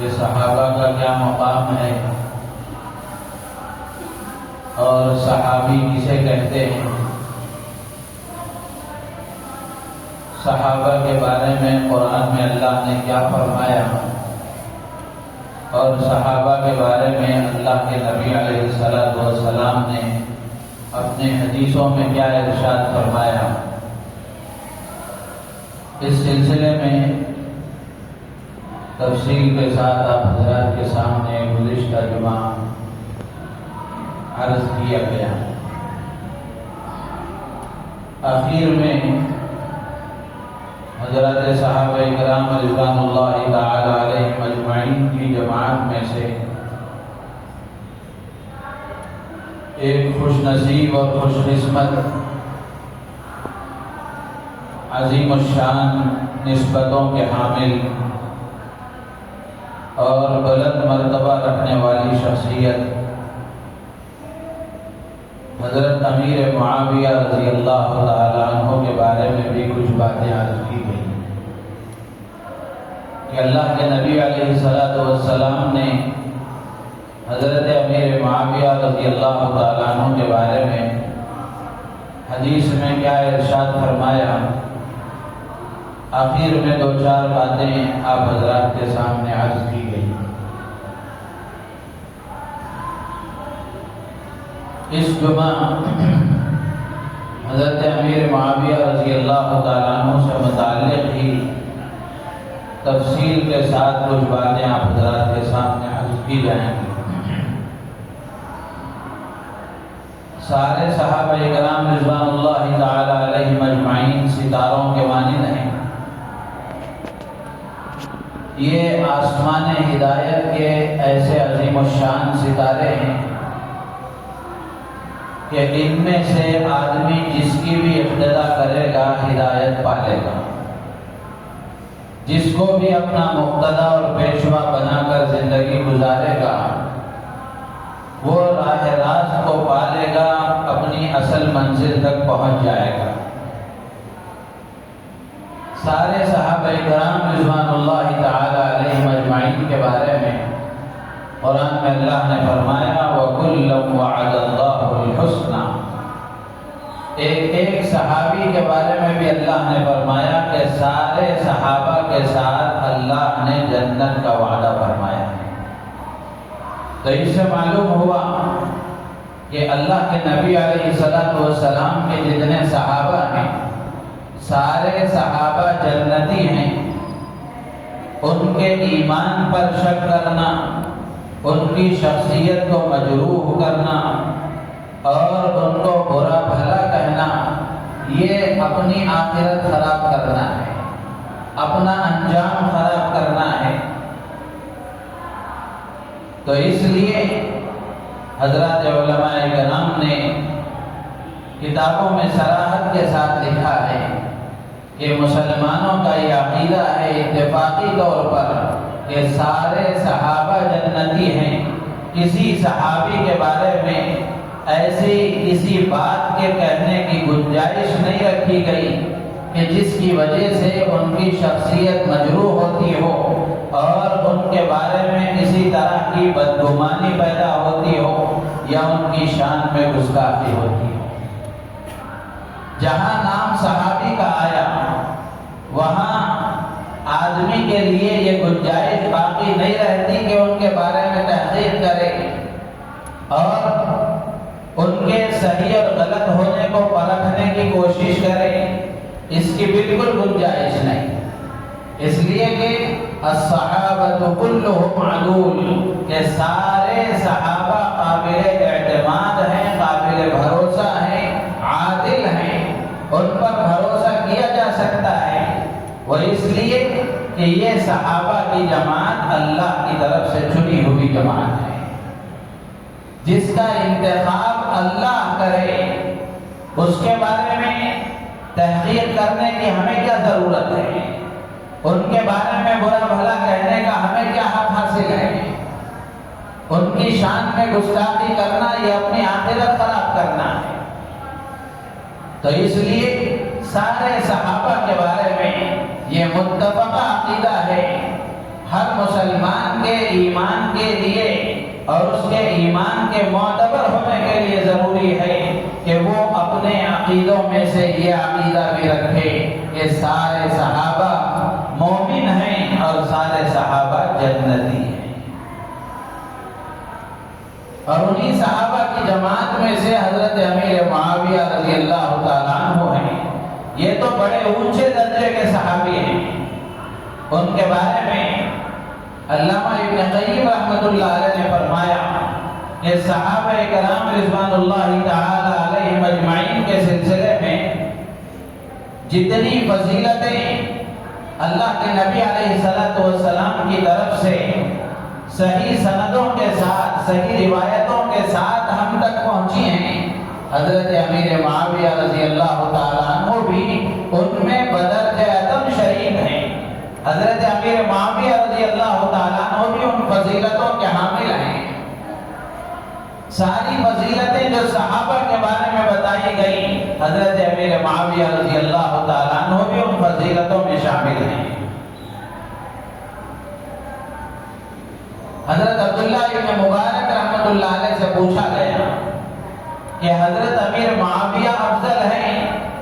کہ صحابہ کا کیا مقام ہے اور صحابی کسے کہتے ہیں۔ صحابہ کے بارے میں قرآن میں اللہ نے کیا فرمایا اور صحابہ کے بارے میں اللہ کے نبی علیہ السلام نے اپنے حدیثوں میں کیا ارشاد فرمایا، اس سلسلے میں تفصیل کے ساتھ آپ حضرات کے سامنے گزشتہ جمعہ عرض کیا گیا۔ آخر میں حضرات صحابہ کرام رضوان اللہ تعالی علیہم اجمعین کی جماعت میں سے ایک خوش نصیب اور خوش قسمت عظیم الشان نسبتوں کے حامل اور بلند مرتبہ رکھنے والی شخصیت حضرت امیر معاویہ رضی اللہ تعالیٰ عنہ کے بارے میں بھی کچھ باتیں عرض کی گئی کہ اللہ کے نبی علیہ السلام نے حضرت امیر معاویہ رضی اللہ تعالیٰ عنہ کے بارے میں حدیث میں کیا ارشاد فرمایا۔ آخر میں دو چار باتیں آپ حضرات کے سامنے عرض کی گئی۔ اس جمعہ حضرت امیر معاویہ رضی اللہ تعالیٰ عنہ سے متعلق ہی تفصیل کے ساتھ کچھ باتیں آپ حضرات کے سامنے عرض کی جائیں گی۔ سارے صحابہ کرام رضوان اللہ تعالیٰ علیہم اجمعین ستاروں کے مانند ہیں۔ یہ آسمان ہدایت کے ایسے عظیم الشان ستارے ہیں کہ ان میں سے آدمی جس کی بھی اقتدا کرے گا ہدایت پالے گا، جس کو بھی اپنا مقتدا اور پیشوا بنا کر زندگی گزارے گا وہ راہ راست کو پالے گا، اپنی اصل منزل تک پہنچ جائے گا۔ سارے صحابہ کرام رضوان اللہ تعالی علیہم اجمعین کے بارے میں قرآن میں اللہ نے فرمایا وَكُلًّا وَعَدَ اللَّهُ الْحُسْنَى۔ ایک صحابی کے بارے میں بھی اللہ نے فرمایا کہ سارے صحابہ کے ساتھ اللہ نے جنت کا وعدہ فرمایا ہے۔ تو اس سے معلوم ہوا کہ اللہ کے نبی علیہ السلام کے جتنے صحابہ ہیں سارے صحابہ جنتی ہیں۔ ان کے ایمان پر شک کرنا، ان کی شخصیت کو مجروح کرنا اور ان کو برا بھلا کہنا یہ اپنی آخرت خراب کرنا ہے، اپنا انجام خراب کرنا ہے۔ تو اس لیے حضرات علماء کرام نے کتابوں میں صراحت کے ساتھ لکھا ہے کہ مسلمانوں کا یہ عقیدہ ہے اتفاقی طور پر کہ سارے صحابہ جنتی ہیں۔ کسی صحابی کے بارے میں ایسی کسی بات کے کہنے کی گنجائش نہیں رکھی گئی کہ جس کی وجہ سے ان کی شخصیت مجروح ہوتی ہو اور ان کے بارے میں کسی طرح کی بدگمانی پیدا ہوتی ہو یا ان کی شان میں گستاخی ہوتی ہو۔ جہاں نام صحابی کا آیا وہاں آدمی کے لیے یہ گنجائش باقی نہیں رہتی کہ ان کے بارے میں تحقیق کرے اور ان کے صحیح اور غلط ہونے کو پرکھنے کی کوشش کرے، اس کی بالکل گنجائش نہیں۔ اس لیے کہ الصحابہ کلہم عدول کہ سارے صحابہ قابل اعتماد ہیں، قابل بھروسہ ہیں، عادل ہیں، ان پر بھروسہ کیا جا سکتا ہے۔ وہ اس لیے کہ یہ صحابہ کی جماعت اللہ کی طرف سے چنی ہوئی جماعت ہے، جس کا انتخاب اللہ کرے اس کے بارے میں تحقیق کرنے کی ہمیں کیا ضرورت ہے؟ ان کے بارے میں برا بھلا کہنے کا ہمیں کیا حق حاصل ہے؟ ان کی شان میں گستاخی کرنا یہ اپنی آخرت خراب کرنا ہے۔ تو اس لیے سارے صحابہ کے بارے میں یہ متفقہ عقیدہ ہے۔ ہر مسلمان کے ایمان کے لیے اور اس کے ایمان کے معتبر ہونے کے لیے ضروری ہے کہ وہ اپنے عقیدوں میں سے یہ عقیدہ بھی رکھے کہ سارے صحابہ مومن ہیں اور سارے صحابہ جنتی ہیں۔ اور انہی صحابہ کی جماعت میں سے حضرت امیر معاویہ رضی اللہ تعالیٰ عنہ ہیں۔ یہ تو بڑے اونچے درجے کے صحابی ہیں۔ ان کے بارے میں علامہ ابن قیم رحمۃ اللہ علیہ نے فرمایا کہ صحابہ کرام رضوان اللہ تعالی علیہم اجمعین کے سلسلے میں جتنی فضیلتیں اللہ کے نبی علیہ السلام کی طرف سے صحیح سندوں کے ساتھ، صحیح روایتوں کے ساتھ ہم تک پہنچی ہیں، حضرت امیر معاویہ رضی اللہ تعالیٰ عنہ بھی ان میں بدرجہ عدم شریک ہیں۔ حضرت امیر معاویہ رضی اللہ تعالیٰ عنہ بھی ان فضیلتوں کے حامل ہیں۔ ساری فضیلتیں جو صحابہ کے بارے میں بتائی گئی، حضرت امیر معاویہ رضی اللہ تعالیٰ عنہ بھی ان فضیلتوں میں شامل ہیں۔ حضرت عبداللہ ابن مبارک رحمۃ اللہ علیہ سے پوچھا گیا کہ حضرت امیر معاویہ افضل ہیں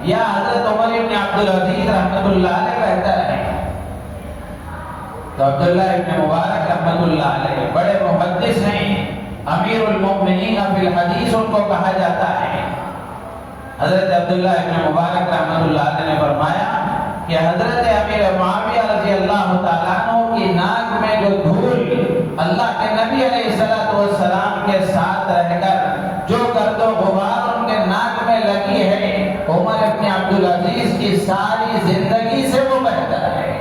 یا حضرت عمر ابن عبدالعزیز رحمۃ اللہ علیہ بہتر ہیں؟ تو عبداللہ ابن مبارک رحمۃ اللہ علیہ بڑے محدث ہیں، امیر المؤمنین فی الحدیث ان کو کہا جاتا ہے۔ حضرت عبداللہ ابن مبارک رحمۃ اللہ علیہ نے فرمایا کہ حضرت امیر معاویہ رضی اللہ تعالیٰ عنہ کی ناک میں جو دھول اللہ کے نبی علیہ السلام کے ساتھ رہ کر جو گرد و غبار ان کے ناک میں لگی ہے، عمر ابن عبدالعزیز کی ساری زندگی سے وہ بہتر ہے۔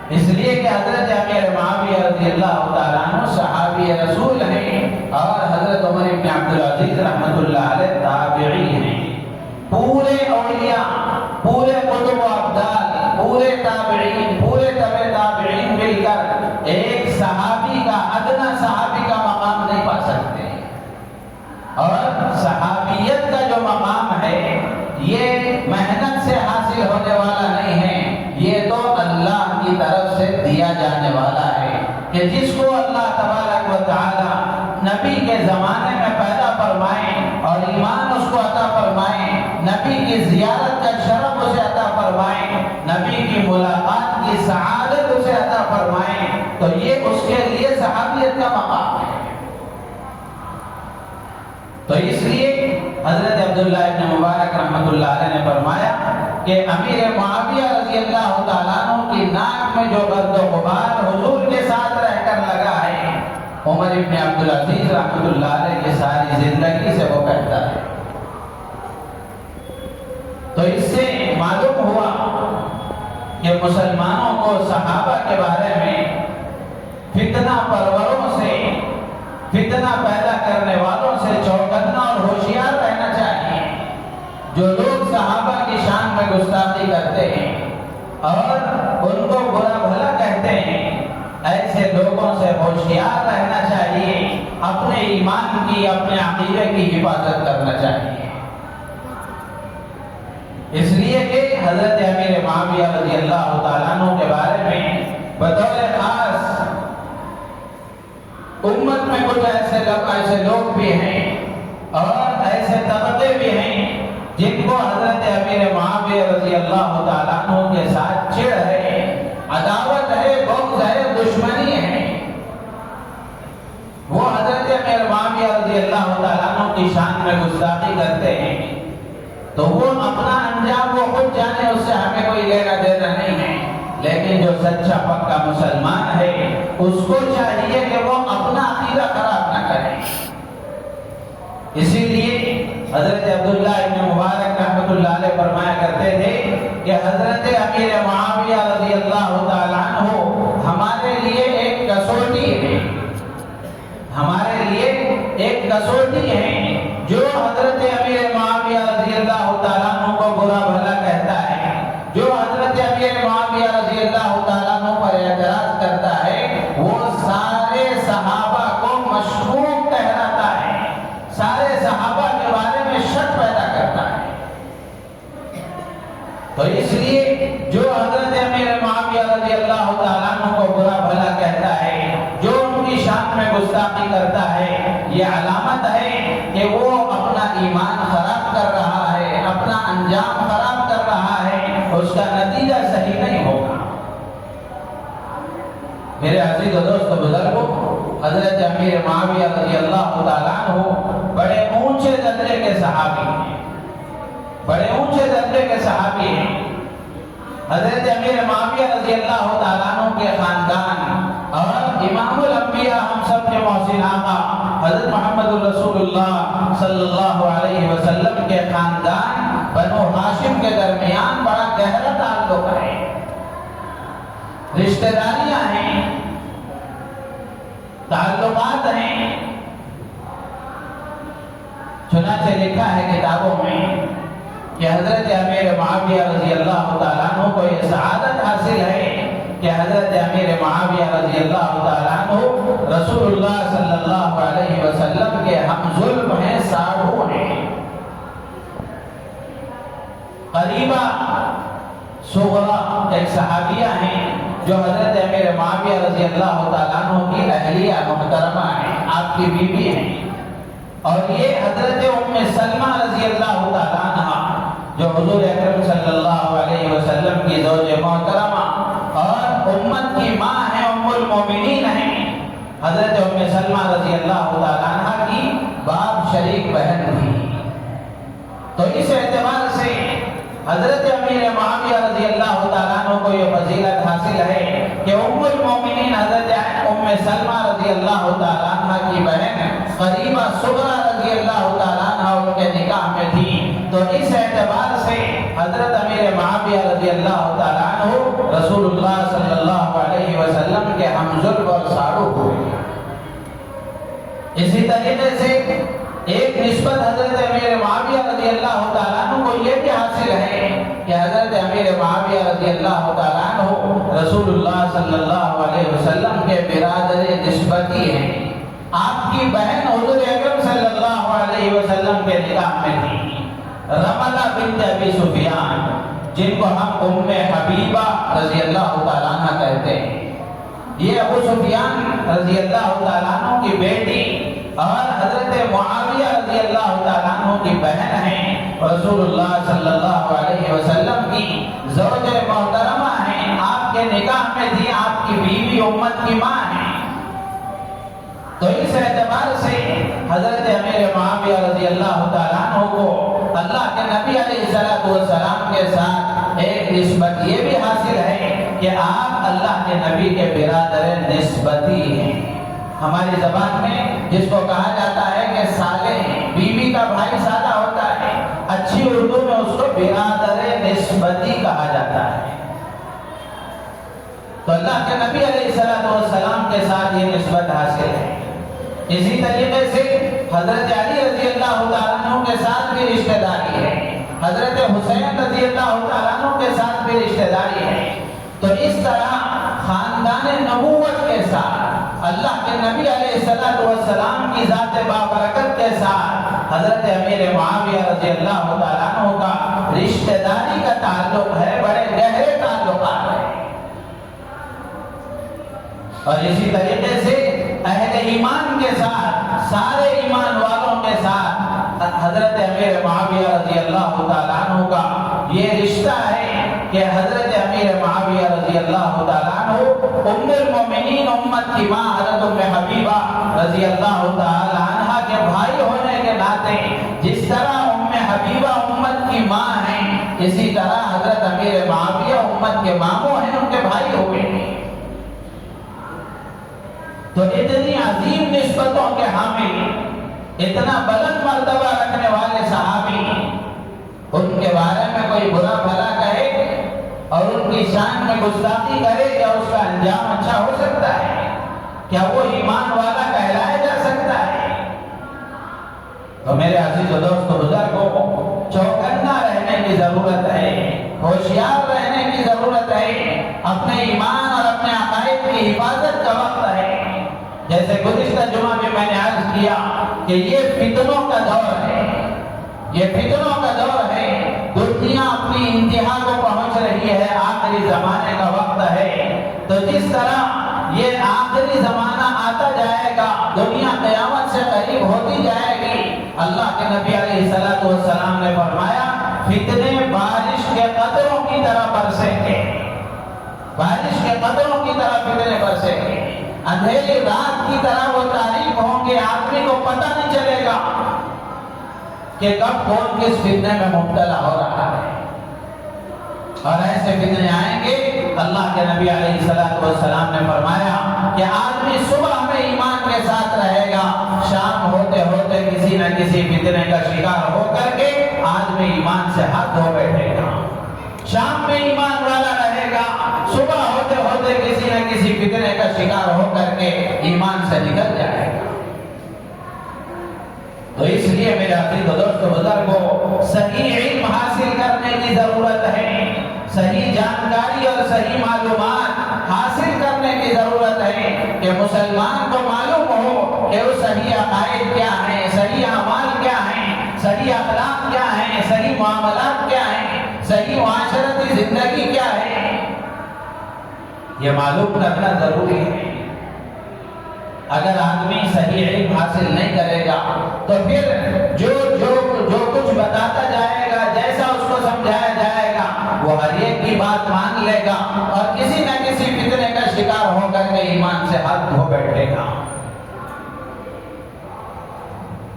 اس لیے کہ حضرت امیر معاویہ رضی اللہ تعالیٰ عنہ صحابی رسول ہیں اور حضرت عمر ابن عبدالعزیز رحمۃ اللہ علیہ تابعی ہیں۔ پورے اولیاء، پورے قطب و ابدال، پورے تابعین، پورے تبع تابعین مل کر ایک صحابی کا، ادنا صحابی کا مقام نہیں پا سکتے۔ اور صحابیت کا جو مقام ہے یہ محنت سے حاصل ہونے والا نہیں ہے، یہ تو اللہ کی طرف سے دیا جانے والا ہے کہ جس کو اللہ تبارک و تعالی نبی کے زمانے میں پیدا فرمائیں اور ایمان اس کو عطا فرمائیں، نبی کی زیارت کا شرف اسے عطا فرمائیں، نبی کی ملاقات کی سعادت اسے عطا فرمائیں، تو یہ اس کے لیے صحابیت کا مقام ہے۔ تو اس لیے حضرت عبداللہ ابن مبارک رحمۃ اللہ علیہ نے فرمایا کہ امیر معاویہ رضی اللہ تعالیٰ عنہ کی ناک میں جو گرد و غبار حضور کے ساتھ رہ کر لگا ہے، عمر ابن عبدالعزیز رحمۃ اللہ علیہ کی ساری زندگی سے وہ کہتا ہے۔ تو اس سے معلوم ہوا کہ مسلمانوں کو صحابہ کے بارے میں فتنہ پروروں سے، فتنہ پیدا کرنے والوں سے چوکنا اور ہوشیار رہنا چاہیے۔ جو لوگ صحابہ کی شان میں گستاخی کرتے ہیں اور ان کو برا بھلا کہتے ہیں، ایسے لوگوں سے ہوشیار رہنا چاہیے، اپنے ایمان کی، اپنے عقیدے کی حفاظت کرنا چاہیے۔ اس لیے کہ حضرت امیر معاویہ رضی اللہ تعالیٰ عنہ کے بارے میں بطور خاص امت میں کچھ ایسے لوگ بھی ہیں اور ایسے طبقے بھی ہیں جن کو حضرت امیر معاویہ رضی اللہ تعالیٰ عنہ کے ساتھ چڑ ہے، عداوت ہے، بغض ہے، دشمنی ہے۔ وہ حضرت امیر معاویہ رضی اللہ تعالیٰ عنہ کی شان میں گستاخی کرتے ہیں، تو وہ اپنا انجام وہ خود جانے، اس سے ہمیں کوئی لینا دینا نہیں ہے، لیکن جو سچا پکا مسلمان ہے اس کو چاہیے کہ وہ اپنا عقیدہ خراب نہ کرے۔ اسی لیے حضرت عبداللہ ابن مبارک رحمۃ اللہ علیہ فرمایا کرتے تھے کہ حضرت امیر معاویہ رضی اللہ تعالیٰ عنہ ہمارے لیے ایک کسوٹی ہے، ہمارے لیے ایک کسوٹی ہے۔ جو حضرت امیر معاویہ رضی اللہ تعالیٰ عنہ کو برا بھلا کہتا ہے، جو حضرت امیر معاویہ رضی اللہ تعالیٰ عنہ پر اعتراض کرتا ہے، وہ سارے صحابہ کو مشکوک ٹھہراتا ہے، سارے صحابہ کے بارے میں شک پیدا کرتا ہے۔ تو اس لیے جو حضرت امیر معاویہ انجام خراب کر رہا ہے اس کا نتیجہ صحیح نہیں ہوگا۔ میرے عزیز و دوست بزرگوں، حضرت امیر معاویہ رضی اللہ تعالیٰ عنہ بڑے اونچے درجے کے صحابی ہیں، بڑے اونچے درجے کے صحابی ہیں۔ حضرت امیر معاویہ رضی اللہ تعالیٰ عنہ کے خاندان اور امام الانبیاء ہم سب کے محسن آقا حضرت محمد رسول اللہ صلی اللہ علیہ وسلم کے خاندان بنو ہاشم کے درمیان بڑا گہرا تعلق ہے، رشتہ داریاں ہیں، تعلقات ہیں۔ چنانچہ لکھا ہے کتابوں میں کہ حضرت امیر معاویہ رضی اللہ تعالیٰ عنہ کو یہ سعادت حاصل ہے کہ حضرت امیر معاویہ رضی اللہ تعالیٰ عنہ رسول اللہ صلی اللہ علیہ وسلم کے ہم ظلم ہیں، ساڑھو ہیں۔ قریبہ صغرا ایک صحابیہ ہیں جو حضرت امیر معاویہ رضی اللہ تعالیٰ عنہ کی اہلیہ محترمہ ہیں، آپ کی بیوی ہیں، اور یہ حضرت ام سلمہ رضی اللہ تعالیٰ عنہ جو حضور اکرم صلی اللہ علیہ وسلم کی زوج محترمہ اور امت کی ماں ہیں، ام المومنین ہیں۔ حضرت ام سلمہ رضی اللہ تعالیٰ عنہ کی باپ شریک بہن تھی۔ تو اس اعتبار سے حضرت امیر معاویہ رضی اللہ تعالیٰ عنہ کو یہ فضیلت حاصل ہے کہ ام المومنین حضرت ام سلمہ رضی اللہ تعالیٰ عنہ کی بہن قریبہ صغرا رضی اللہ تعالیٰ عنہ ان کے نکاح میں تھی۔ تو اس اعتبار سے حضرت امیر معاویہ رضی اللہ تعالیٰ عنہ رسول اللہ صلی اللہ علیہ وسلم کے ہمزلف اور ساڑو ہوئے۔ اسی طریقے سے ایک نسبت حضرت امیر معاویہ رضی اللہ تعالیٰ عنہ کو یہ بھی حاصل ہے کہ حضرت امیر معاویہ رضی اللہ تعالیٰ عنہ رسول اللہ صلی اللہ علیہ وسلم کے برادر نسبتی ہیں۔ آپ کی بہن حضور اکرم صلی اللہ علیہ وسلم کے نکاح میں تھی، رملہ بنت ابی سفیان، جن کو ہم ام حبیبہ رضی اللہ تعالیٰ عنہ کہتے ہیں۔ یہ ابو سفیان رضی اللہ تعالیٰ عنہ کی بیٹی اور حضرت معاویہ رضی اللہ تعالیٰ عنہ کی بہن ہیں، رسول اللہ صلی اللہ علیہ وسلم کی زوج محترمہ ہیں، آپ کے نکاح میں تھی، آپ کی بیوی امت کی ماں ہیں۔ تو اس اعتبار سے حضرت امیر معاویہ رضی اللہ تعالیٰ عنہ کو اللہ کے نبی علیہ السلام کے ساتھ ایک نسبت یہ بھی حاصل ہے کہ آپ اللہ کے نبی کے برادر نسبتی ہیں۔ ہماری زبان میں جس کو کہا جاتا ہے کہ سالے ہیں، بیوی کا بھائی سالہ ہوتا ہے، اچھی اردو میں اس کو برادر نسبتی کہا جاتا ہے۔ تو اللہ کے نبی علیہ السلام کے ساتھ یہ نسبت حاصل ہے۔ اسی طریقے سے حضرت علی رضی اللہ تعالیٰ عنہ کے ساتھ بھی رشتہ داری ہے، حضرت حسین رضی اللہ تعالیٰ عنہ کے ساتھ بھی رشتہ داری ہے۔ تو اس طرح خاندان نبوت کے ساتھ اللہ کے نبی علیہ السلام کی ذات بابرکت کے ساتھ حضرت امیر معاویہ رضی اللہ تعالیٰ عنہ کا رشتہ داری کا تعلق ہے، بڑے گہرے تعلقات ہیں۔ اور اسی طریقے سے اہل ایمان کے ساتھ، سارے ایمان والوں کے ساتھ حضرت امیر معاویہ رضی اللہ تعالیٰ عنہ کا یہ رشتہ ہے کہ حضرت امیر معاویہ رضی اللہ تعالیٰ عنہ ام المومنین امت کی ماں حضرت ام حبیبہ رضی اللہ تعالیٰ عنہ کے بھائی ہونے کے ناطے جس طرح ام حبیبہ امت کی ماں ہیں، اسی طرح حضرت امیر معاویہ امت کے ماموں ہیں، ان کے بھائی ہوئے ہیں۔ تو اتنی عظیم نسبتوں کے حامل، اتنا بلند مرتبہ رکھنے والے صحابی، ان کے بارے میں کوئی برا بھلا کہے اور ان کی شان میں گستاخی کرے، کیا اس کا انجام اچھا ہو سکتا ہے؟ کیا وہ ایمان والا کہلایا جا سکتا ہے؟ تو میرے عزیز و دوست بزرگوں، چوکنا رہنے کی ضرورت ہے، ہوشیار رہنے کی ضرورت ہے، اپنے ایمان اور اپنے عقائد کی حفاظت کا وقت ہے۔ جیسے گزشتہ جمعہ میں نے عرض کیا کہ یہ فتنوں کا دور ہے، یہ فتنوں کا دور ہے، دنیا اپنی انتہا کو پہنچ رہی ہے، آخری زمانے کا وقت ہے۔ تو جس طرح یہ آخری زمانہ آتا جائے گا، دنیا قیامت سے قریب ہوتی جائے گی، اللہ کے نبی علیہ السلام نے فرمایا فتنے بارش کے قطروں کی طرح برسیں گے، بارش کے قطروں کی طرح فتنے برسیں گے، اندھیری رات کی طرح وہ تاریک ہوں گے، آدمی کو پتہ نہیں چلے گا کہ کب کون کس فتنے میں مبتلا ہو رہا ہے۔ اور ایسے فتنے آئیں گے، اللہ کے نبی علیہ السلام نے فرمایا کہ آدمی صبح میں ایمان کے ساتھ رہے گا، شام ہوتے ہوتے کسی نہ کسی فتنے کا شکار ہو کر کے آدمی ایمان سے ہاتھ دھو بیٹھے گا۔ شام میں ایمان والا رہے گا، صبح ہوتے ہوتے کسی نہ کسی فتنے کا شکار ہو کر کے ایمان سے نکل جائے گا۔ تو اس لیے میرے عزیز دوستو بزرگوں، صحیح علم حاصل کرنے کی ضرورت ہے، صحیح جانکاری اور صحیح معلومات حاصل کرنے کی ضرورت ہے کہ مسلمان کو معلوم ہو کہ وہ صحیح عقائد کیا ہیں، صحیح اعمال کیا ہیں، صحیح اخلاق کیا ہیں، صحیح معاملات کیا ہیں، صحیح معاشرتی زندگی کیا ہے، یہ معلوم کرنا ضروری ہے۔ اگر آدمی صحیح علم حاصل نہیں کرے گا تو پھر جو کچھ بتاتا جائے گا، جیسا اس کو سمجھایا جائے گا، وہ ہر ایک کی بات مان لے گا اور کسی نہ کسی فتنے کا شکار ہو کر کے ایمان سے ہاتھ دھو بیٹھے گا۔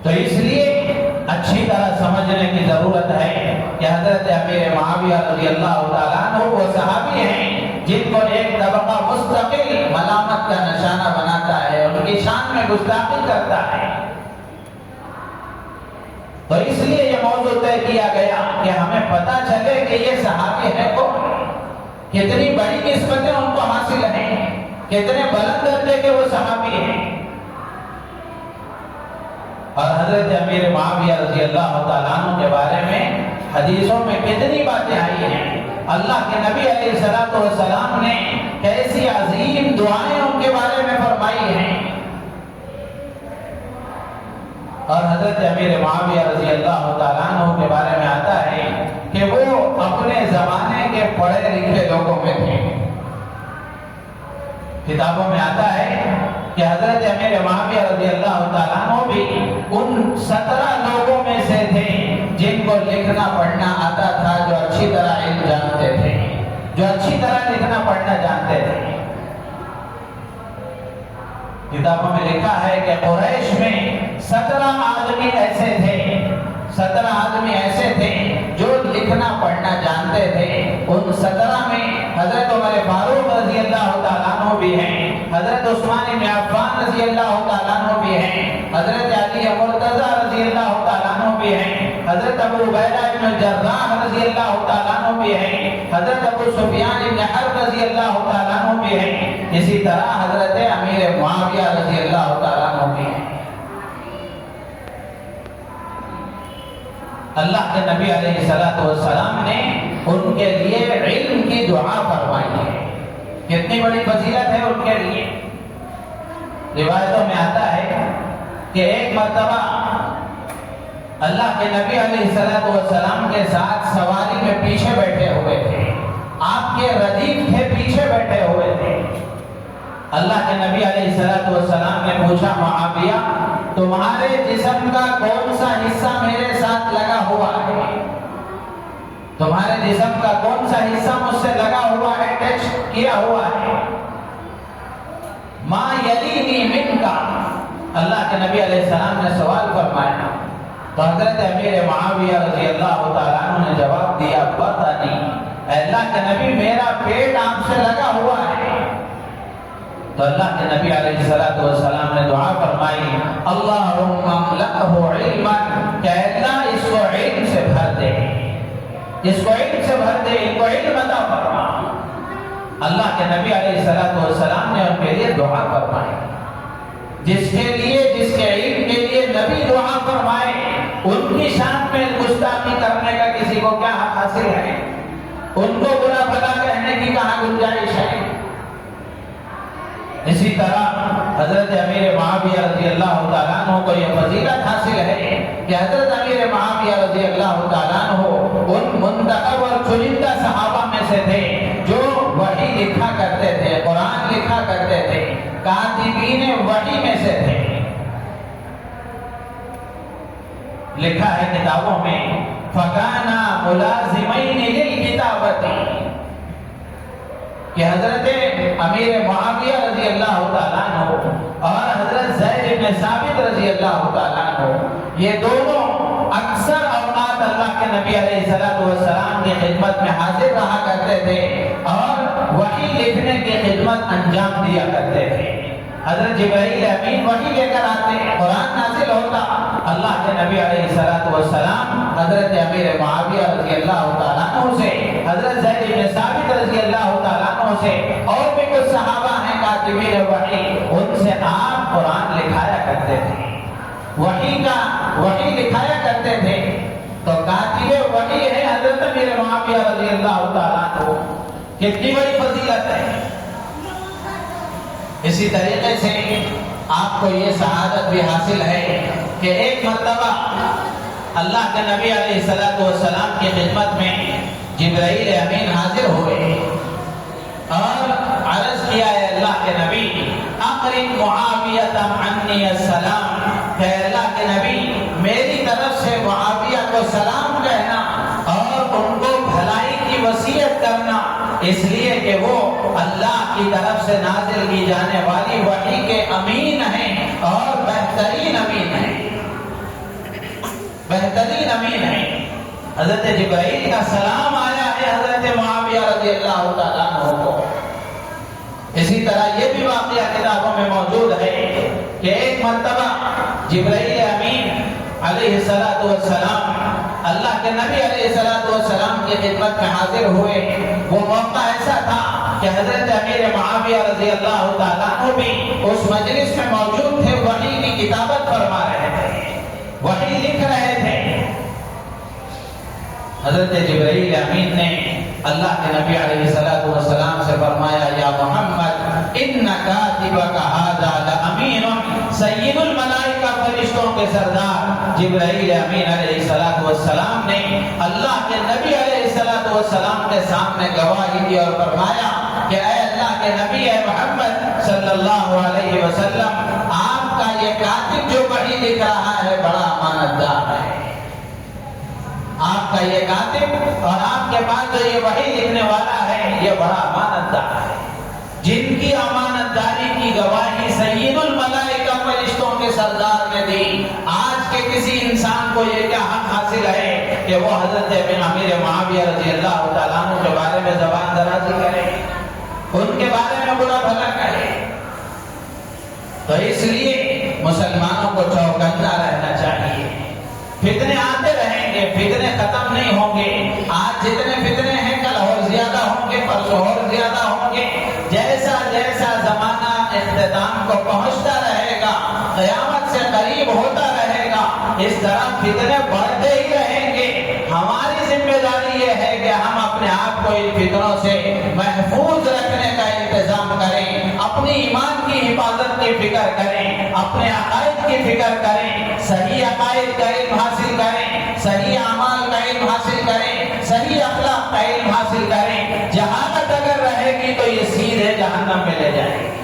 تو اس لیے اچھی طرح سمجھنے کی ضرورت ہے کہ حضرت امیر معاویہ رضی اللہ تعالیٰ عنہ وہ صحابی ہیں جن کو ایک طبقہ مستقل ملامت کا نشانہ بناتا ہے، ان کی شان میں گستاخی کرتا ہے۔ تو اس لیے یہ موضوع طے کیا گیا کہ ہمیں پتہ چلے کہ یہ صحابی ہے کون، کتنی بڑی نسبتیں ان کو حاصل ہیں، کتنے بلند درجے کے وہ صحابی ہیں۔ اور حضرت امیر معاویہ رضی اللہ تعالیٰ عنہ کے بارے میں حدیثوں میں کتنی باتیں آئی ہیں، اللہ کے نبی علیہ السلام نے کیسی عظیم دعائیں ان کے بارے میں فرمائی ہیں۔ اور حضرت امیر معاویہ رضی اللہ تعالیٰ عنہ کے بارے میں آتا ہے کہ وہ اپنے زمانے کے پڑھے لکھے لوگوں میں تھے۔ کتابوں میں آتا ہے کہ حضرت امیر معاویہ رضی اللہ تعالیٰ عنہ بھی ان 17 لوگوں میں سے تھے جن کو لکھنا پڑھنا آتا تھا، جو اچھی طرح علم جانتے تھے، جو اچھی طرح لکھنا پڑھنا جانتے تھے۔ کتابوں میں لکھا ہے کہ قریش میں 17 آدمی ایسے تھے، 17 آدمی ایسے تھے جو لکھنا پڑھنا جانتے تھے۔ ان 17 میں حضرت عمر فاروق رضی اللہ تعالیٰ عنہ بھی ہیں، حضرت عثمان بن عفان رضی اللہ تعالیٰ عنہ بھی ہیں، حضرت علی مرتضی رضی اللہ تعالیٰ عنہ بھی ہیں، حضرت ابو عبیدہ بن جراح رضی اللہ تعالیٰ عنہ بھی ہیں، حضرت ابو سفیان بن حرب رضی اللہ تعالیٰ عنہ بھی ہیں، اسی طرح حضرت امیر معاویہ رضی اللہ تعالیٰ عنہ بھی ہیں۔ اللہ کے نبی علیہ السلام نے ان کے لیے علم کی دعا فرمائی ہے۔ کتنی بڑی فضیلت ہے ان کے لیے۔ روایتوں میں آتا ہے کہ ایک مرتبہ اللہ کے نبی علیہ السلام کے ساتھ سواری میں پیچھے بیٹھے ہوئے تھے، آپ کے ردیف تھے پیچھے بیٹھے ہوئے تھے۔ اللہ کے نبی علیہ السلام نے پوچھا، معاویہ تمہارے جسم کا کون سا حصہ میرے ساتھ لگا ہوا ہے؟ تمہارے جسم کا کون سا حصہ مجھ سے لگا ہوا ہے، ٹچ کیا ہوا ہے؟ ما یلینی منکا، اللہ کے نبی علیہ السلام نے سوال فرمایا تو حضرت امیر معاویہ رضی اللہ تعالیٰ عنہ نے جواب دیا، پتہ نہیں، اللہ کے نبی میرا پیٹ آپ سے لگا ہوا ہے۔ تو اللہ کے نبی علیہ السلام نے دعا فرمائی، اللہم املأہ علما، کہ اللہ اس کو علم سے بھر دے، اس کو علم سے بھر دے، ان کو علم عطا فرما۔ اللہ کے نبی علیہ السلام نے ان کے لیے دعا فرمائی۔ جس کے علم کے لیے نبی دعا فرمائے، ان کی شان میں گستاخی کرنے کا کسی کو کیا حق حاصل ہے؟ ان کو برا بھلا کہنے کی کہاں گنجائش ہے؟ اسی طرح حضرت امیر معاویہ رضی اللہ تعالیٰ عنہ کو یہ فضیلت حاصل ہے کہ حضرت امیر معاویہ رضی اللہ تعالیٰ عنہ ان منتخب اور چنندہ صحابہ میں سے تھے جو وحی لکھا کرتے تھے، قرآن لکھا کرتے تھے، کاتبین وحی میں سے تھے۔ لکھا ہے کتابوں میں فکانا ملازمین للکتابۃ، کہ حضرت امیر معاویہ رضی اللہ تعالیٰ عنہ اور حضرت زید بن ثابت رضی اللہ تعالیٰ عنہ یہ دونوں اکثر اوقات اللہ کے نبی علیہ السلام کی خدمت میں حاضر رہا کرتے تھے اور وحی لکھنے کی خدمت انجام دیا کرتے تھے۔ حضرت جبرائیل امین وحی لے کر آتے، قرآن نازل ہوتا، اللہ کے نبی علیہ السلام حضرت امیر معاویہ رضی اللہ تعالیٰ عنہ سے، حضرت زید بن ثابت رضی اللہ تعالیٰ عنہ سے، اور بھی کچھ صحابہ ہیں کاتبین وحی، ان سے آپ قرآن لکھایا کرتے تھے، وحی لکھایا کرتے تھے۔ تو کاتب وحی ہے حضرت امیر معاویہ رضی اللہ تعالیٰ عنہ، کتنی بڑی فضیلت ہے۔ اسی طریقے سے آپ کو یہ سعادت بھی حاصل ہے کہ ایک مرتبہ اللہ کے نبی علیہ السلام کی خدمت میں جبرائیل امین حاضر ہوئے اور عرض کیا ہے اللہ کے نبی اقرئ معاویہ عنی السلام، کہ اللہ کے نبی میری طرف سے معاویہ کو سلام کہنا اور ان کو بھلائی کی وصیت کرنا، اس لیے کہ وہ اللہ کی طرف سے نازل کی جانے والی وحی کے امین ہیں اور بہترین امین ہیں، بہترین امین ہیں۔ حضرت جبرائیل کا سلام آیا ہے حضرت معاویہ رضی اللہ تعالیٰ عنہ کو۔ اسی طرح یہ بھی واقعہ کتابوں میں موجود ہے کہ ایک مرتبہ جبرائیل امین علیہ السلام اللہ کے نبی علیہ السلام کی خدمت میں حاضر ہوئے۔ وہ موقع ایسا تھا کہ حضرت امیر معاویہ رضی اللہ تعالیٰ عنہ بھی اس مجلس میں موجود تھے، وحی کی کتابت فرما رہے تھے، وحی لکھ رہے تھے۔ حضرت جبرائیل امین نے اللہ کے نبی علیہ السلام سے فرمایا یا محمد ان کاتبک ھذا لامین، سید الملائکہ، فرشتوں کے سردار جبرائیل امین علیہ السلام نے اللہ کے نبی علیہ السلام کے سامنے گواہی دی اور فرمایا کہ اے اللہ کے نبی، اے محمد صلی اللہ علیہ وسلم، آپ کا یہ کاتب جو وحی لکھ رہا ہے بڑا امانت دار ہے۔ آپ کا یہ کاتب اور آپ کے پاس جو یہ وحی لکھنے والا ہے یہ بڑا امانت دار ہے، جن کی امانت داری کی گواہی سید الملائکہ، فرشتوں کے سردار نے دی۔ آج کے کسی انسان کو یہ کیا حق حاصل ہے کہ وہ حضرت امیر معاویہ رضی اللہ تعالیٰ عنہ کے بارے میں زبان درازی کرے، ان کے بارے میں برا بھلا کرے؟ تو اس لیے مسلمانوں کو چوکنا رہنا چاہیے۔ فتنے آتے رہیں گے، فتنے ختم نہیں ہوں گے۔ آج جتنے فتنے ہیں کل اور زیادہ ہوں گے، پرسوں اور زیادہ ہوں گے۔ جیسا جیسا زمانہ اختتام کو پہنچتا رہے گا، قیامت سے قریب ہوتا رہے گا، اس طرح فتنے بڑھتے ہی رہیں گے۔ ہماری ذمہ داری یہ ہے کہ ہم اپنے آپ کو ان فتنوں سے محفوظ رکھنے کا انتظام کریں، اپنی ایمان کی حفاظت کی فکر کریں، اپنے عقائد کی فکر کریں، صحیح عقائد کا علم حاصل کریں، صحیح اعمال کا علم حاصل کریں، صحیح اخلاق کا علم حاصل کریں۔ جہالت اگر رہے گی تو یہ سیدھے جہنم میں لے جائے گی۔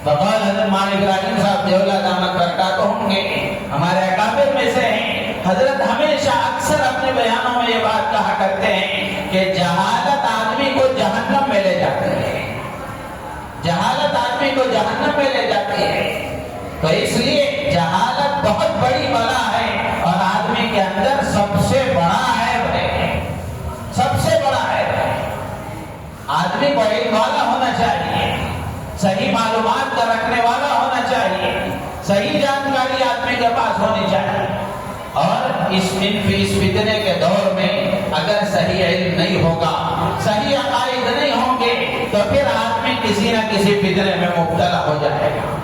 بقول حضرت مولانا ابراہیم صاحب دیولہ دامت برکاتہم گے، ہمارے اکابر میں سے ہیں، حضرت ہمیشہ اکثر اپنے بیانوں میں یہ بات کہا کرتے ہیں کہ جہالت آدمی کو جہنم میں لے جاتی ہے، جہالت آدمی کو جہنم میں لے جاتی ہے۔ تو اس لیے جہالت بہت بڑی بلا ہے اور آدمی کے اندر سب سے بڑا عیب ہے، سب سے بڑا عیب ہے۔ آدمی کو علم والا ہونا چاہیے، صحیح معلومات کا رکھنے والا ہونا چاہیے، صحیح جانکاری آدمی کے پاس ہونی چاہیے۔ اور اس فتنے کے دور میں اگر صحیح علم نہیں ہوگا، صحیح عقائد نہیں ہوں گے تو پھر آدمی کسی نہ کسی فتنے میں مبتلا ہو جائے گا۔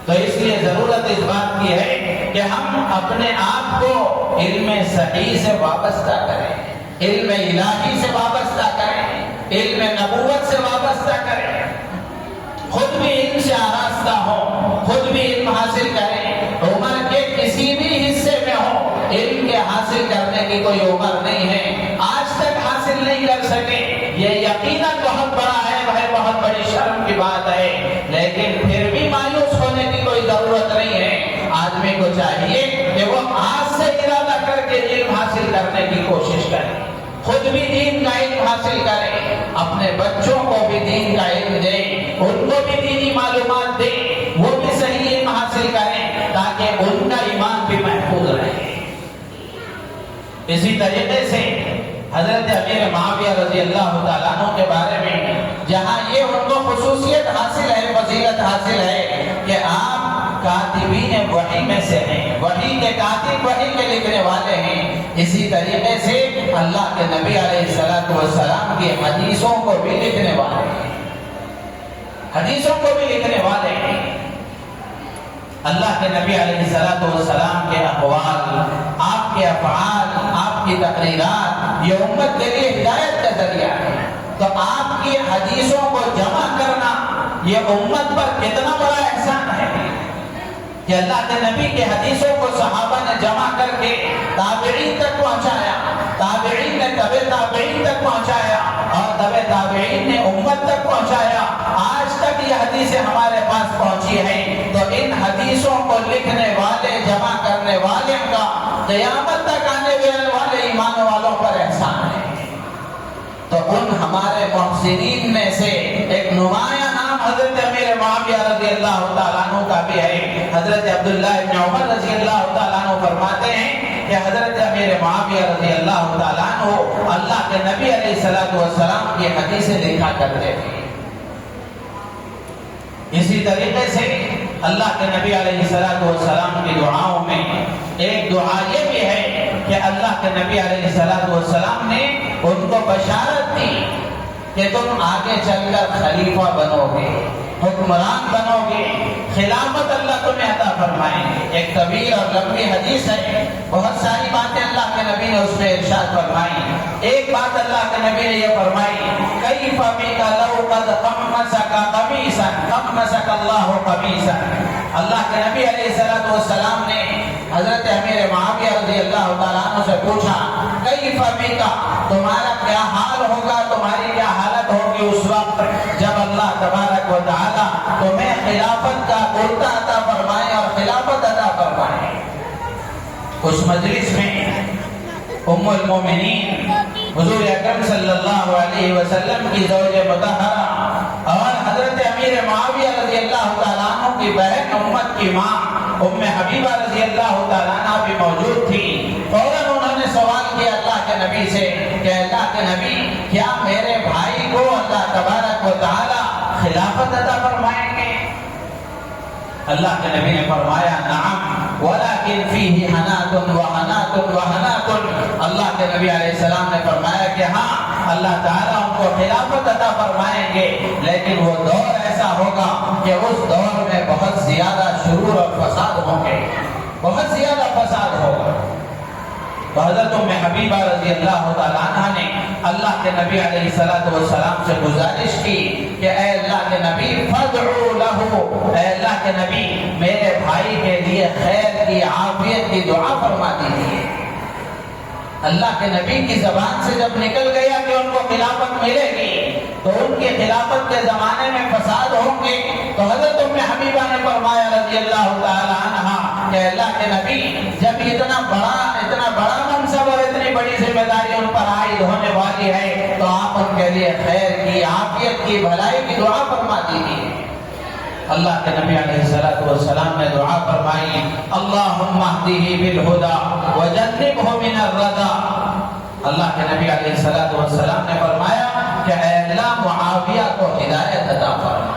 تو اس لیے ضرورت اس بات کی ہے کہ ہم اپنے آپ کو علم صحیح سے وابستہ کریں، علم الہی سے وابستہ کریں، علم نبوت سے وابستہ کریں، خود بھی علم سے آراستہ ہوں، خود بھی علم حاصل کریں۔ عمر کے کسی بھی حصے میں ہو، علم کے حاصل کرنے کی کوئی عمر نہیں ہے۔ آج تک حاصل نہیں کر سکے، یہ یقیناً بہت بڑا ہے، بہت بڑی شرم کی بات ہے، لیکن پھر بھی مایوس ہونے کی کوئی ضرورت نہیں ہے۔ آدمی کو چاہیے کہ وہ آج سے ارادہ کر کے علم کوشش کریں، خود بھی دین کا علم حاصل کریں، اپنے بچوں کو بھی دین کا علم دیں، ان کو بھی دینی معلومات دیں، وہ بھی صحیح علم حاصل کریں تاکہ ان کا ایمان بھی محفوظ رہے۔ اسی طریقے سے حضرت امیر معاویہ رضی اللہ تعالیٰ عنہ کے بارے میں جہاں یہ ان کو خصوصیت حاصل ہے، فضیلت حاصل ہے کہ آپ کاتبین وحی میں سے ہیں، وحی کے کاتب، وحی کے لکھنے والے ہیں، اسی طریقے سے اللہ کے نبی علیہ السلام کی حدیثوں کو بھی لکھنے والے ہیں، حدیثوں کو بھی لکھنے والے ہیں۔ اللہ کے نبی علیہ السلام کے اقوال، آپ کے افعال، آپ کی تقریرات یہ امت کے لیے ہدایت کا ذریعہ ہے، تو آپ کی حدیثوں کو جمع کرنا یہ امت پر کتنا بڑا احسان ہے کہ اللہ کے نبی کے حدیثوں کو صحابہ نے جمع کر کے تابعین تک پہنچایا، تابعین نے تبع تابعین تک پہنچایا، اور تبع تابعین نے امت تک پہنچایا، آج تک یہ حدیثیں ہمارے پاس پہنچی ہیں۔ تو ان حدیثوں کو لکھنے والے، جمع کرنے والے کا قیامت تک آنے والے ایمان والوں پر احسان ہے۔ تو ان ہمارے محسنین میں سے ایک نمایاں نام حضرت امیر معاویہ رضی اللہ تعالیٰ عنہ کا بھی ہے۔ حضرت عبداللہ ابن عمر رضی اللہ تعالیٰ عنہ فرماتے ہیں کہ حضرت امیر معاویہ رضی اللہ تعالیٰ عنہ اللہ کے نبی علیہ السلام کی حدیثیں لکھا کرتے تھے۔ اسی طریقے سے اللہ کے نبی علیہ السلام کی دعاؤں میں ایک دعا یہ بھی ہے کہ اللہ کے نبی علیہ السلام نے ان کو بشارت دی کہ تم آگے چل کر خلیفہ بنو گے، حکمران بنو گے، خلافت اللہ تمہیں عطا فرمائیں گے۔ ایک طویل اور لمبی حدیث ہے، بہت ساری باتیں اللہ کے نبی نے اس میں ارشاد فرمائی۔ ایک بات اللہ کے نبی نے یہ فرمائی، کیف بک لو قد قمسک قمیصا قمسک اللہ قمیصا۔ اللہ کے نبی علیہ السلام نے حضرت امیر معاویہ رضی اللہ تعالیٰ عنہ سے پوچھا، کیف بک، تمہارا کیا حال ہوگا، تمہاری کیا حالت ہوگی اس وقت جب اللہ تبارک و تعالیٰ تمہیں خلافت کا کرتا عطا فرمائے اور خلافت عطا فرمائے۔ اس مجلس میں ام المومنین حضور اکرم صلی اللہ علیہ وسلم کی زوج مطہرہ اور حضرت امیر معاویہ رضی اللہ تعالیٰ عنہ کی بہن امت کی ماں ام حبیبہ رضی اللہ تعالیٰ عنہ بھی موجود تھی۔ فوراً انہوں نے سوال کیا اللہ کے نبی سے کہ اللہ کے نبی، کیا میرے بھائی کو اللہ تبارک و تعالیٰ خلافت عطا فرمائیں گے؟ اللہ کے نبی نے فرمایا نعم ولیکن فیہ حنات وحنات وحنات۔ اللہ کے نبی علیہ السلام نے فرمایا کہ ہاں اللہ تعالیٰ ان کو خلافت عطا فرمائیں گے، لیکن وہ دور ایسا ہوگا کہ اس دور میں بہت زیادہ شرور اور فساد ہوں گے، بہت زیادہ فساد ہوگا۔ تو حضرت ام حبیبہ رضی اللہ تعالیٰ عنہ نے اللہ کے نبی علیہ السلام سے گزارش کی کہ اے اللہ کے نبی فادعو لہو، اے اللہ کے نبی میرے بھائی کے لیے خیر کی، عافیت کی دعا فرما دیجیے۔ اللہ کے نبی کی زبان سے جب نکل گیا کہ ان کو خلافت ملے گی تو ان کی خلافت کے زمانے میں فساد ہوں گے، تو حضرت ام حبیبہ نے فرمایا رضی اللہ تعالیٰ عنہ کہ اللہ کے نبی جب اتنا بڑا منصب اور اتنی بڑی ذمہ داری ان پر عائد ہونے والی ہے تو آپ ان کے لیے خیر کی، عافیت کی، بھلائی کی دعا فرما دیجیے۔ اللہ کے نبی علیہ السلام نے دعا فرمائی، اللہم اہدہ بالہدی وجنبہ من الردی۔ اللہ کے نبی علیہ السلام نے فرمایا کہ اے اللہ معاویہ کو ہدایت عطا فرما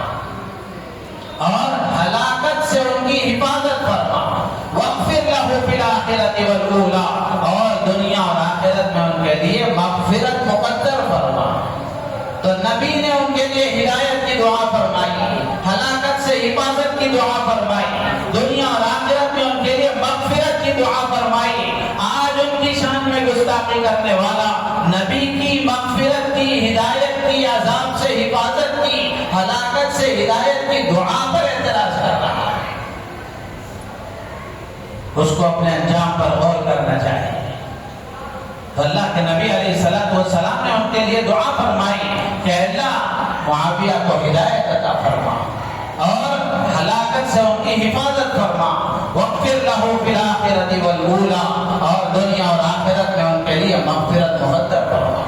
اور ہلاکت سے ان کی حفاظت فرما، واغفر لہ فی الآخرۃ والأولی، اور دنیا اور آخرت میں ان کے لیے مغفرت مقدر فرما۔ تو نبی نے ان کے لیے ہدایت کی دعا فرمائی، ہلاکت سے حفاظت کی دعا فرمائی، دنیا اور آخرت میں ان کے لیے مغفرت کی دعا فرمائی۔ آج ان کی شان میں گستاخی کرنے والا نبی کی مغفرت کی، ہدایت کی، عذاب سے حفاظت کی، ہلاکت سے ہدایت کی دعا پر اعتراض کر رہا ہے، اس کو اپنے انجام پر غور کرنا چاہیے۔ تو اللہ کے نبی علیہ السلام نے ان کے لیے دعا فرمائی کہ اللہ معاویہ کو ہدایت عطا فرما اور ہلاکت سے ان کی حفاظت فرما، واغفر له فی الآخرۃ والأولی، اور دنیا اور آخرت میں ان کے لیے مغفرت مقدر فرما۔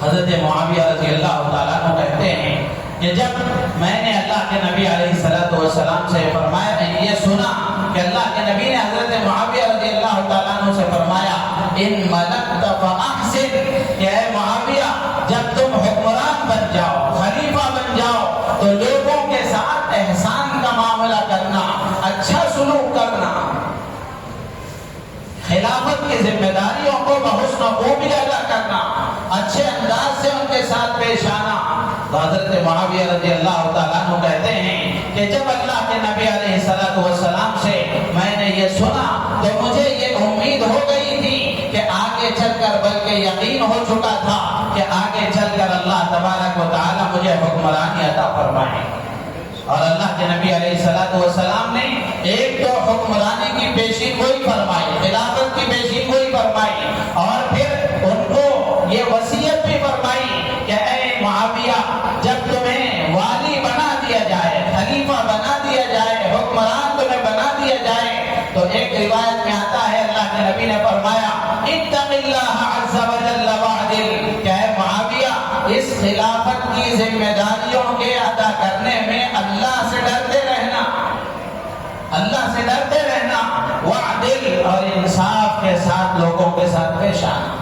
حضرت معاویہ رضی اللہ تعالیٰ عنہ کہتے ہیں کہ جب میں نے اللہ کے نبی علیہ الصلوۃ والسلام سے فرمایا، یہ سنا کہ اللہ کے نبی نے حضرت معاویہ رضی اللہ تعالیٰ عنہ سے فرمایا ان ملکت فاحسن، کہ اے معاویہ جب تم حکمران بن جاؤ، خلیفہ بن جاؤ، تو لوگوں کے ساتھ احسان کا معاملہ کرنا، اچھا سلوک کرنا، خلافت کی ذمہ داریوں کو بحسن خوبی ادا کرنا، اچھے انداز سے ان کے ساتھ پیش آنا۔ تو حضرت معاویہ رضی اللہ تعالیٰ عنہ کہتے ہیں کہ جب اللہ کے نبی علیہ الصلوۃ والسلام سے میں نے یہ سنا تو مجھے یہ امید ہو گئی تھی کہ آگے چل کر، بلکہ یقین ہو چکا تھا کہ آگے چل کر اللہ تبارک و تعالیٰ مجھے حکمرانی عطا فرمائے۔ اور اللہ کے نبی علیہ الصلوۃ والسلام نے ایک تو حکمرانی کی پیشین گوئی فرمائی، خلافت کی پیشین گوئی فرمائی، اور پھر ان کو یہ وصیت بھی فرمائی کہ اے معاویہ جب تمہیں والی بنا دیا جائے، خلیفہ بنا دیا جائے، حکمران تمہیں بنا دیا جائے، تو ایک روایت میں آتا ہے اللہ کے نبی نے فرمایا اتق اللہ عز وجل واعدل، کہ اے معاویہ اس خلافت کی ذمہ داریوں کے ادا کرنے میں اللہ سے ڈرتے رہنا، اللہ سے ڈرتے رہنا، واعدل، اور انصاف کے ساتھ لوگوں کے ساتھ پیش آنا۔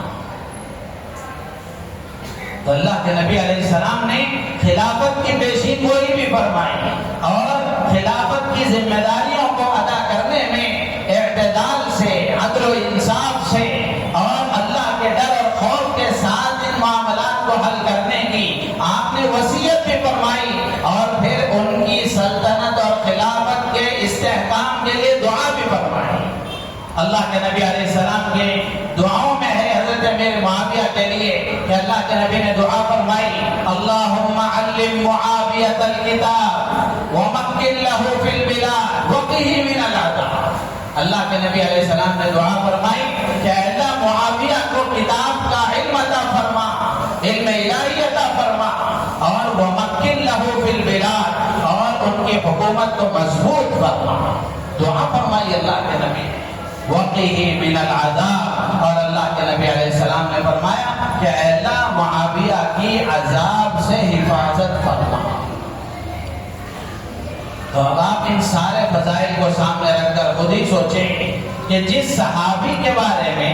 تو اللہ کے نبی علیہ السلام نے خلافت کی پیشین گوئی بھی فرمائی، اور خلافت کی ذمہ داریوں کو ادا کرنے میں اعتدال سے، عدل و انصاف سے، اور اللہ کے ڈر اور خوف کے ساتھ ان معاملات کو حل کرنے کی آپ نے وصیت بھی فرمائی، اور پھر ان کی سلطنت اور خلافت کے استحکام کے لیے دعا بھی فرمائی۔ اللہ کے نبی علیہ السلام کے دعاؤں میں ہے حضرت امیر معاویہ کے لیے کہ اللہ کے نبی نے دعا فرمائی اللہم علم معاویۃ الکتاب ومکن لہ فی البلاد وقہ من العذاب۔ اللہ کے نبی علیہ السلام نے دعا فرمائی کہ اللہ معاویہ کو کتاب کا علم عطا فرما، علم الہی عطا فرما، اور ومکن لہ فی البلاد، اور ان کی حکومت کو مضبوط فرما۔ دعا فرمائی اللہ کے نبی وقیہ من العذاب، اور اللہ کے نبی علیہ السلام نے فرمایا کہ اے اللہ معاویہ کی عذاب سے حفاظت فرما۔ تو اب آپ ان سارے فضائل کو سامنے رکھ کر خود ہی سوچیں کہ جس صحابی کے بارے میں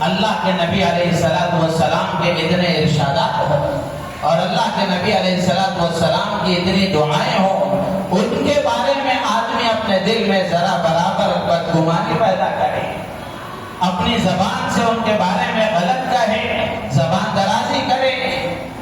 اللہ کے نبی علیہ السلام کے اتنے ارشادات ہوں، اور اللہ کے نبی علیہ السلام کی اتنی دعائیں ہوں، ان کے بارے میں آدمی اپنے دل میں ذرا برابر بدگمانی پیدا کرے، اپنی زبان سے ان کے بارے میں غلط کہے، زبان درازی کرے،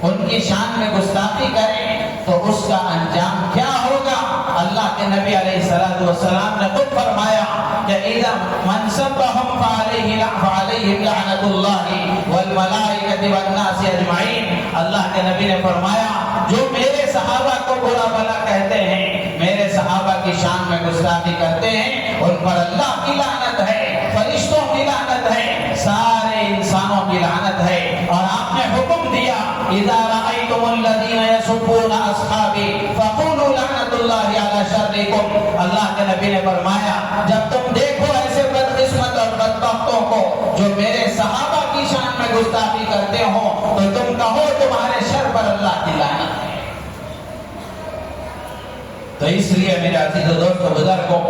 ان کی شان میں گستاخی کرے، تو اس کا انجام کیا ہوگا؟ اللہ کے نبی علیہ السلام نے خود فرمایا کہ اذا من سبهم فعليه لعنت اللہ والملائکۃ والناس اجمعین۔ اللہ کے نبی نے فرمایا جو میرے صحابہ کو برا بھلا کہتے ہیں، میرے صحابہ کی شان میں گستاخی کرتے ہیں، ان پر اللہ کی لعنت ہے، فرشتوں کی لعنت ہے، سارے انسانوں کی لعنت ہے۔ اور آپ نے حکم دیا اذا رأيتم الذين يسبون اصحابي فقولوا لعنت اللہ علی شرکم۔ اللہ کے نبی نے فرمایا جب تم دیکھو ایسے بدقسمت اور بدبختوں کو جو میرے صحابہ کی شان میں گستاخی کرتے ہوں، تو تم کہو تمہارے شر پر اللہ کی لعنت ہے۔ تو اس لیے میرے عزیز و دوست و بزرگوں،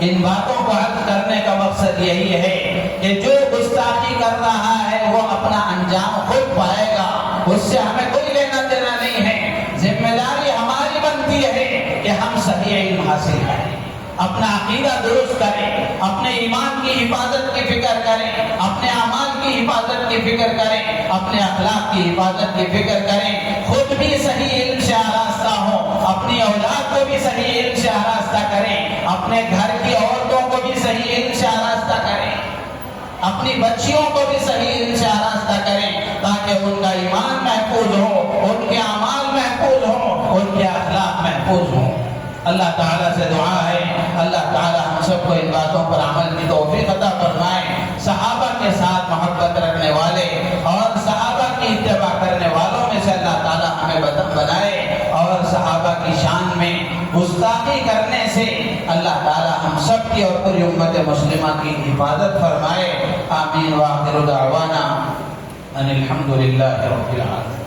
ان باتوں کو حل کرنے کا مقصد یہی ہے کہ جو گستاخی کر رہا ہے وہ اپنا انجام خود پائے گا، اس سے ہمیں کوئی لینا دینا نہیں ہے۔ ذمہ داری ہماری بنتی ہے کہ ہم صحیح علم حاصل کریں، اپنا عقیدہ درست کریں، اپنے ایمان کی حفاظت کی فکر کریں، اپنے اعمال کی حفاظت کی فکر کریں، اپنے اخلاق کی حفاظت کی فکر کریں، خود بھی صحیح علم سے آراستہ ہوں، اپنی اولاد کو بھی صحیح علم سے آراستہ کریں، اپنے گھر کی عورتوں کو بھی صحیح علم سے آراستہ کریں، اپنی بچیوں کو بھی صحیح علم سے آراستہ کریں، تاکہ ان کا ایمان محفوظ ہو، ان کے اعمال محفوظ ہوں، ان کے اخلاق محفوظ ہوں۔ اللہ تعالیٰ سے دعا ہے اللہ تعالیٰ ہم سب کو ان باتوں پر عمل کی توفیق عطا فرمائے، صحابہ کے ساتھ محبت رکھنے والے اور صحابہ کی اتباع کرنے والوں میں سے اللہ تعالیٰ ہمیں بنائے، اور صحابہ کی شان میں گستاخی کرنے سے اللہ تعالی ہم سب کی اور پوری امت مسلمہ کی حفاظت فرمائے. آمین. وآخر دعوانا ان الحمد للہ رب العالمین.